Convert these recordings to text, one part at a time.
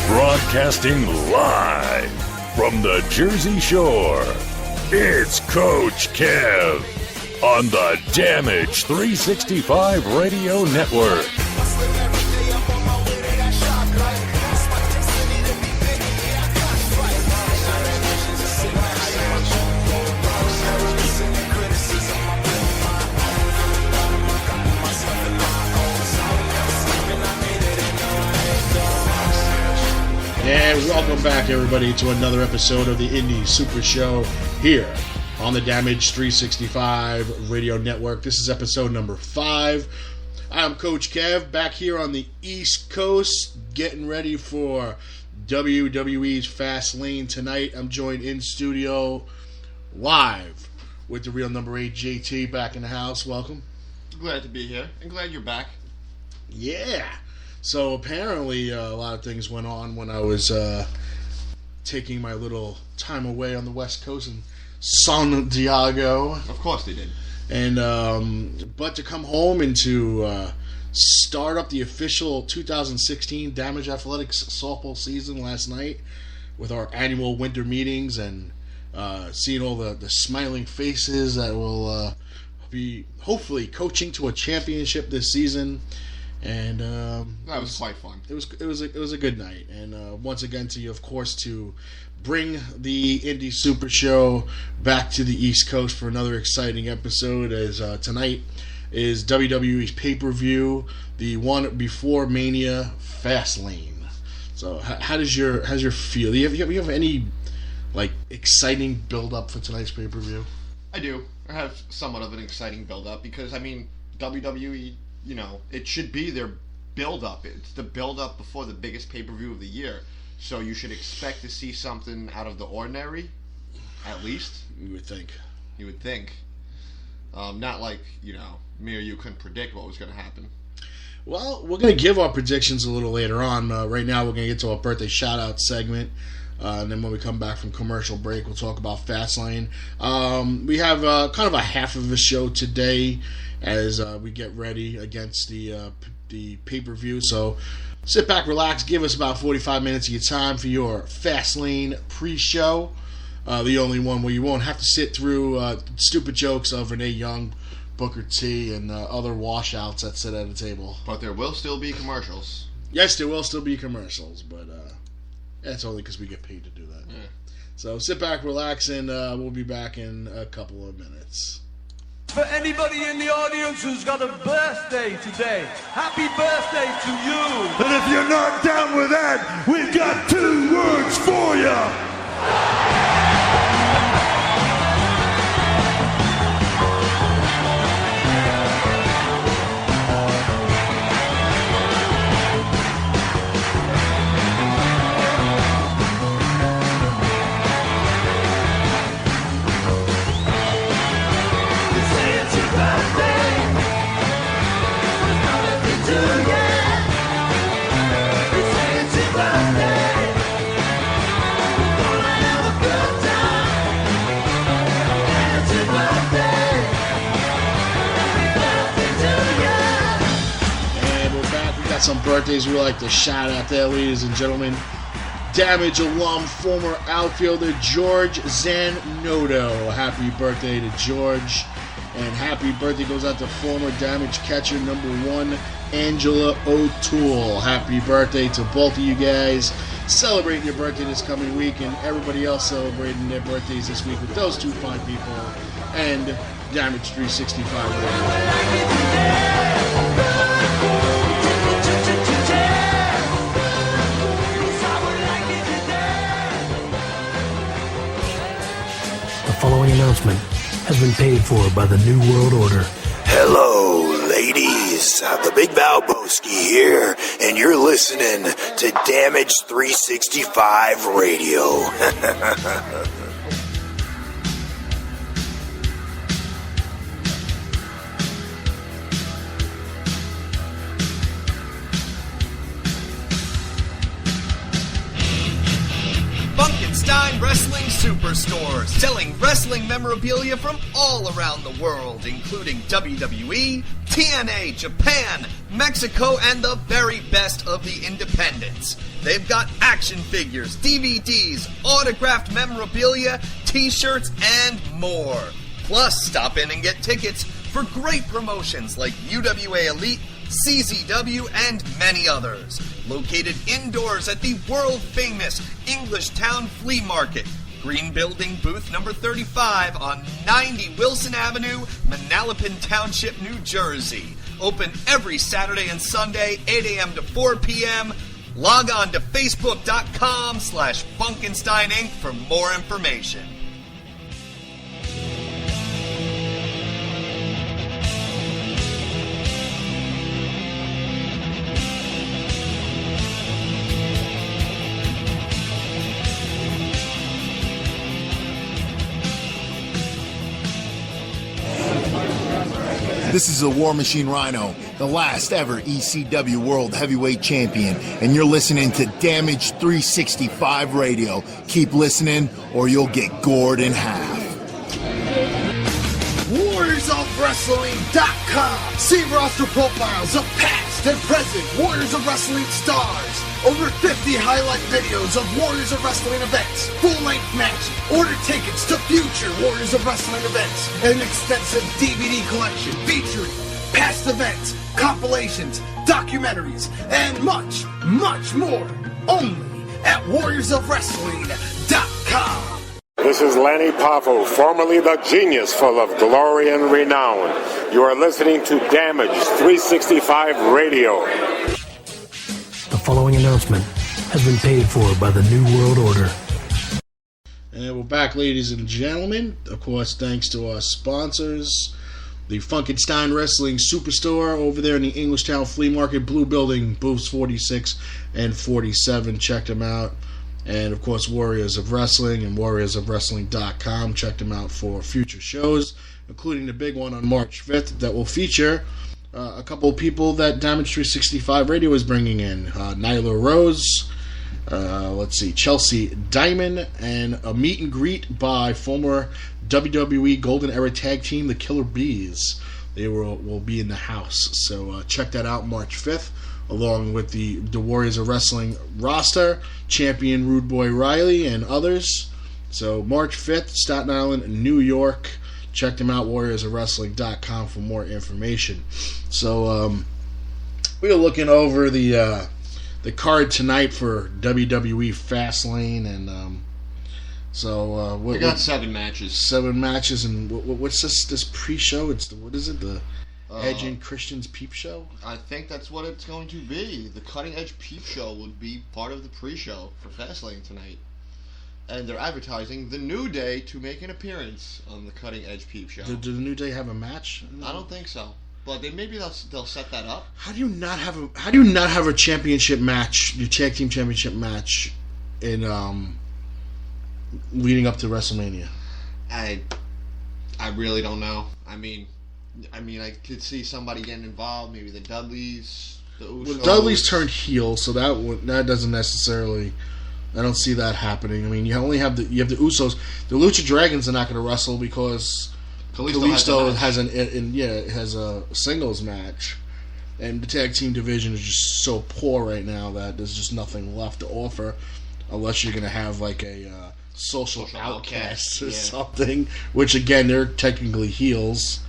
Broadcasting live from the Jersey Shore, it's Coach Kev on the Damage 365 Radio Network. And welcome back, everybody, to another episode of the Indie Super Show here on the Damage 365 Radio Network. This is episode number 5. I'm Coach Kev, back here on the East Coast, getting ready for WWE's Fastlane tonight. I'm joined in studio live with the real number 8 JT back in the house. Welcome. Glad to be here, and glad you're back. Yeah. So apparently a lot of things went on when I was taking my little time away on the West Coast in San Diego. Of course they did. And but to come home and to start up the official 2016 Damage Athletics softball season last night with our annual winter meetings and seeing all the smiling faces that will be hopefully coaching to a championship this season. And that was quite fun. It was a good night, and once again to you, of course, to bring the Indie Super Show back to the East Coast for another exciting episode. As tonight is WWE's pay-per-view, the one before Mania, Fastlane. So how's your feel? Do you have any like exciting build-up for tonight's pay-per-view? I do. I have somewhat of an exciting build-up because I mean WWE. You know, it should be their build-up. It's the build-up before the biggest pay-per-view of the year. So you should expect to see something out of the ordinary, at least. You would think. You would think. Not like, you know, me or you couldn't predict what was going to happen. Well, we're going to give our predictions a little later on. Right now, we're going to get to our birthday shout-out segment. And then when we come back from commercial break, we'll talk about Fastlane. We have kind of a half of a show today as we get ready against the pay-per-view. So sit back, relax, give us about 45 minutes of your time for your Fastlane pre-show. The only one where you won't have to sit through stupid jokes of Renee Young, Booker T, and other washouts that sit at a table. But there will still be commercials. Yes, there will still be commercials, but that's only because we get paid to do that. Yeah. So sit back, relax, and we'll be back in a couple of minutes. For anybody in the audience who's got a birthday today, happy birthday to you. And if you're not down with that, we've got 2 words for you. Some birthdays we like to shout out there, ladies and gentlemen. Damage alum, former outfielder George Zanotto. Happy birthday to George. And happy birthday goes out to former Damage catcher number 1, Angela O'Toole. Happy birthday to both of you guys. Celebrating your birthday this coming week, and everybody else celebrating their birthdays this week with those 2 fine people and Damage 365 Radio. The following announcement has been paid for by the New World Order. Hello, ladies. The Big Valboski here, and you're listening to Damage 365 Radio. Funkenstein Wrestling Superstore, selling wrestling memorabilia from all around the world, including WWE, TNA, Japan, Mexico, and the very best of the independents. They've got action figures, DVDs, autographed memorabilia, t-shirts, and more. Plus, stop in and get tickets for great promotions like UWA Elite, CZW, and many others. Located indoors at the world-famous Englishtown Flea Market, Green Building, booth number 35 on 90 Wilson Avenue, Manalapan Township, New Jersey. Open every Saturday and Sunday, 8 a.m. to 4 p.m. Log on to Facebook.com/Funkenstein Inc. for more information. This is the War Machine Rhino, the last ever ECW World Heavyweight Champion, and you're listening to Damage 365 Radio. Keep listening or you'll get gored in half. WarriorsOfWrestling.com. See roster profiles of past and present Warriors of Wrestling stars. Over 50 highlight videos of Warriors of Wrestling events, full-length matches, order tickets to future Warriors of Wrestling events, and an extensive DVD collection featuring past events, compilations, documentaries, and much, much more. Only at WarriorsOfWrestling.com. This is Lanny Poffo, formerly the genius full of glory and renown. You are listening to Damage 365 Radio. The following announcement has been paid for by the New World Order. And we're back, ladies and gentlemen. Of course, thanks to our sponsors, the Funkenstein Wrestling Superstore over there in the Englishtown Flea Market, Blue Building, booths 46 and 47. Check them out. And, of course, Warriors of Wrestling and WarriorsOfWrestling.com. Check them out for future shows, including the big one on March 5th that will feature a couple of people that Damage 365 Radio is bringing in. Nyla Rose, Chelsea Diamond, and a meet and greet by former WWE Golden Era Tag Team, the Killer Bees. They will be in the house. So check that out March 5th, along with the Warriors of Wrestling roster, champion Rude Boy Riley, and others. So March 5th, Staten Island, New York. Check them out, WarriorsOfWrestling.com, for more information. So we are looking over the card tonight for WWE Fastlane, and we got 7 matches. 7 matches, and what's this pre-show? What is it? The Edge and Christian's Peep Show? I think that's what it's going to be. The Cutting Edge Peep Show would be part of the pre-show for Fastlane tonight. And they're advertising the New Day to make an appearance on the Cutting Edge Peep Show. Do the New Day have a match? I don't think so, but maybe they'll set that up. How do you not have a championship match, your tag team championship match, in leading up to WrestleMania? I really don't know. I mean, I could see somebody getting involved. Maybe the Dudleys, the Usos. Well, the Dudleys turned heel, so that doesn't necessarily. I don't see that happening. I mean, you have the Usos. The Lucha Dragons are not going to wrestle because Kalisto has a singles match, and the tag team division is just so poor right now that there's just nothing left to offer, unless you're going to have like a social outcast or something. Which again, they're technically heels,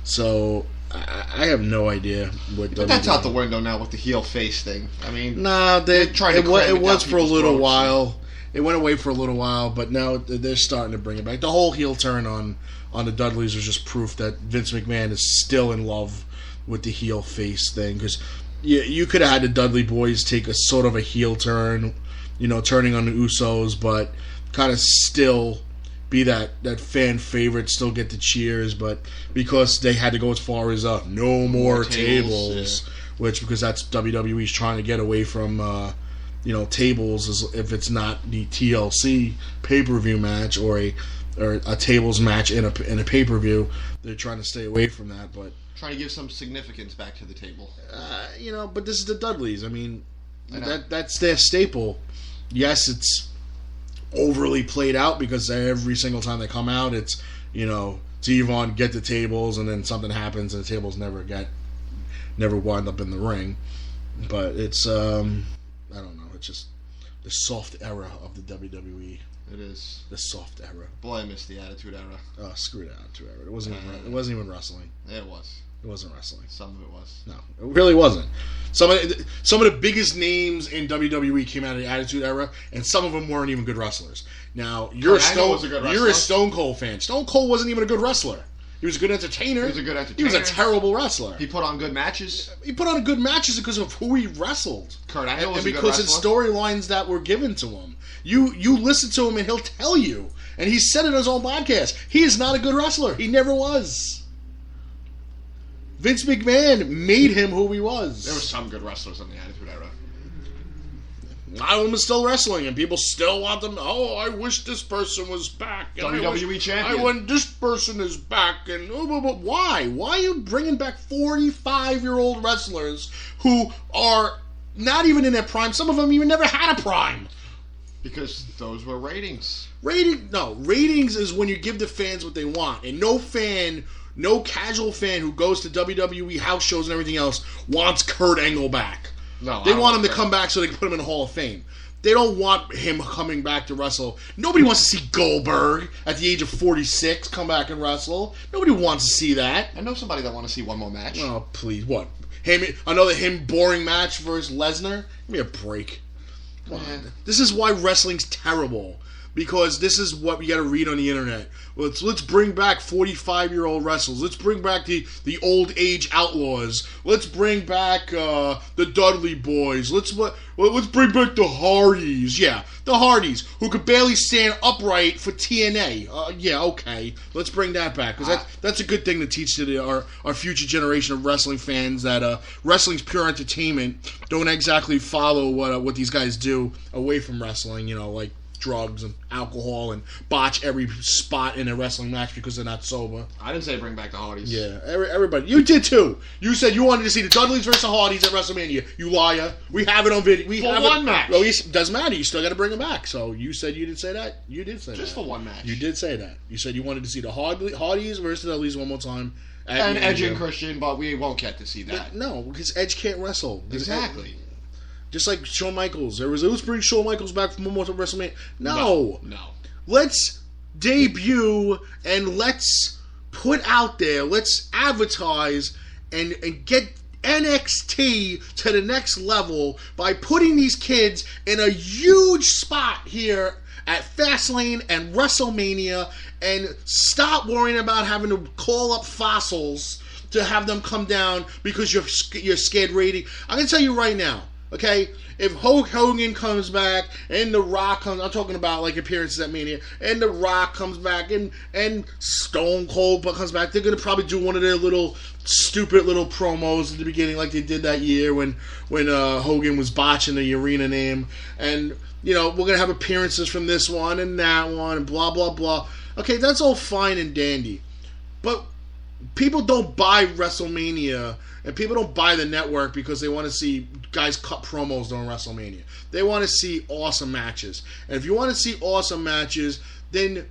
so I have no idea what. But that's out the window now with the heel face thing. I mean, they tried to. It was for a little while. It went away for a little while, but now they're starting to bring it back. The whole heel turn on the Dudleys was just proof that Vince McMahon is still in love with the heel face thing. Because you could have had the Dudley Boys take a sort of a heel turn, turning on the Usos, but kind of still be that fan favorite, still get the cheers, but because they had to go as far as no more tables, because that's WWE's trying to get away from tables, as if it's not the TLC pay-per-view match or a tables match in a pay-per-view. They're trying to stay away from that, but trying to give some significance back to the table. But this is the Dudleys. I mean, that's their staple. Yes, it's overly played out because every single time they come out, it's Devon get the tables, and then something happens and the tables never wind up in the ring. But it's I don't know. It's just the soft era of the WWE. It is the soft era. Boy, I miss the Attitude Era. Oh, screw the Attitude Era. It wasn't even wrestling. It was. It wasn't wrestling. Some of it was. No, it really wasn't. Some of the biggest names in WWE came out of the Attitude Era, and some of them weren't even good wrestlers. Now you're a Stone Cold fan. Stone Cold wasn't even a good wrestler. He was a good entertainer. He was a terrible wrestler. He put on good matches. He put on good matches because of who he wrestled. Kurt Angle was and a good wrestler. because of storylines that were given to him. You listen to him and he'll tell you. And he said it on his own podcast. He is not a good wrestler. He never was. Vince McMahon made him who he was. There were some good wrestlers in the Attitude Era. A lot of them are still wrestling, and people still want them. Oh, I wish this person was back. WWE champion. When this person is back, and but why? Why are you bringing back 45-year-old wrestlers who are not even in their prime? Some of them even never had a prime. Because those were ratings. Ratings is when you give the fans what they want, and no casual fan who goes to WWE house shows and everything else wants Kurt Angle back. No, they want him to come back so they can put him in the Hall of Fame. They don't want him coming back to wrestle. Nobody wants to see Goldberg at the age of 46 come back and wrestle. Nobody wants to see that. I know somebody that wants to see one more match. Oh, please. What? Another boring match versus Lesnar? Give me a break. This is why wrestling's terrible. Because this is what we got to read on the internet. Let's bring back 45-year-old wrestlers. Let's bring back the old age outlaws. Let's bring back the Dudley Boys. Let's bring back the Hardys. Yeah, the Hardys, who could barely stand upright for TNA. Yeah, okay. Let's bring that back because that's a good thing to teach to our future generation of wrestling fans that wrestling's pure entertainment. Don't exactly follow what these guys do away from wrestling. Like drugs and alcohol and botch every spot in a wrestling match because they're not sober. I didn't say bring back the Hardys. Yeah, everybody. You did too. You said you wanted to see the Dudleys versus the Hardys at WrestleMania. You liar. We have it on video. For one match. Well, it doesn't matter. You still got to bring them back. So you said you didn't say that. You did say that. Just for one match. You did say that. You said you wanted to see the Hardys versus the Dudleys one more time. And Edge and Christian, but we won't get to see that. No, because Edge can't wrestle. Exactly. Just like Shawn Michaels. Let's bring Shawn Michaels back from one more time WrestleMania. No. Let's debut and let's put out there, let's advertise and get NXT to the next level by putting these kids in a huge spot here at Fastlane and WrestleMania, and stop worrying about having to call up fossils to have them come down because you're scared rating. I'm going to tell you right now. Okay, if Hulk Hogan comes back and The Rock comes, I'm talking about like appearances at Mania, and The Rock comes back and Stone Cold comes back, they're gonna probably do one of their little stupid little promos at the beginning, like they did that year when Hogan was botching the arena name, and we're gonna have appearances from this one and that one and blah blah blah. Okay, that's all fine and dandy, but people don't buy WrestleMania. And people don't buy the network because they want to see guys cut promos during WrestleMania. They want to see awesome matches. And if you want to see awesome matches, then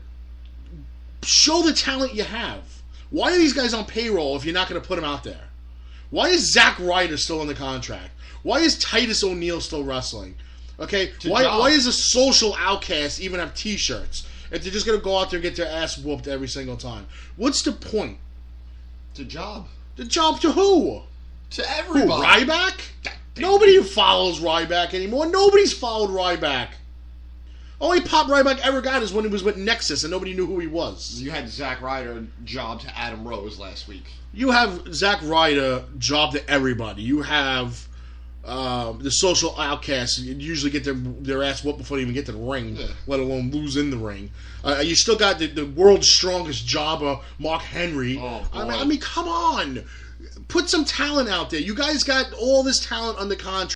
show the talent you have. Why are these guys on payroll if you're not going to put them out there? Why is Zack Ryder still in the contract? Why is Titus O'Neil still wrestling? Okay, why is a social outcast even have T-shirts if they're just going to go out there and get their ass whooped every single time? What's the point? It's a job. The job to who? To everybody. Who, Ryback? Nobody follows Ryback anymore. Nobody's followed Ryback. Only pop Ryback ever got is when he was with Nexus and nobody knew who he was. You had Zack Ryder job to Adam Rose last week. You have Zack Ryder job to everybody. You have the social outcasts usually get their ass whooped before they even get to the ring, let alone lose in the ring. You still got the world's strongest jobber, Mark Henry. Oh, I mean, come on. put some talent out there. You guys got all this talent under contract.